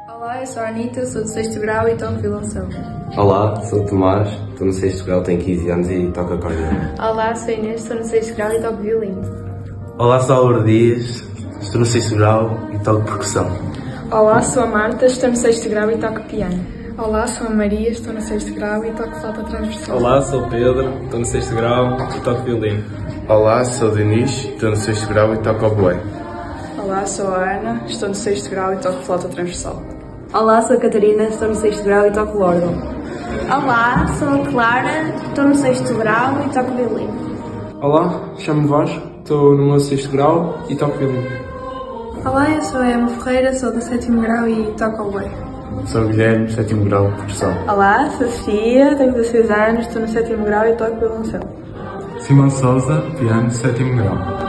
Olá, eu sou a Anitta, sou do 6º grau e toco violoncelo. Olá, sou o Tomás, estou no 6º grau, tenho 15 anos e toco acordeão. Olá, sou a Inês, estou no 6º grau e toco violino. Olá, sou Álvaro Dias, estou no 6º grau e toco percussão. Olá, sou a Marta, estou no 6º grau e toco piano. Olá, sou a Maria, estou no 6º grau e toco flauta transversal. Olá, sou o Pedro, estou no 6º grau e toco violino. Olá, sou o Denis, estou no 6º grau e toco oboé. Olá, sou a Ana, estou no 6º grau e toco flauta transversal. Olá, sou a Catarina, estou no 6º grau e toco órgão. Olá, sou a Clara, estou no 6º grau e toco violino. Olá, chamo-me Vasco, estou no meu 6º grau e toco violino. Olá, eu sou a Emma Ferreira, sou do 7º grau e toco oboé. Sou o Guilherme, 7º grau, percussão. Olá, sou a Sofia, tenho 16 anos, estou no 7º grau e toco violoncelo. Simão Sousa, piano, 7º grau.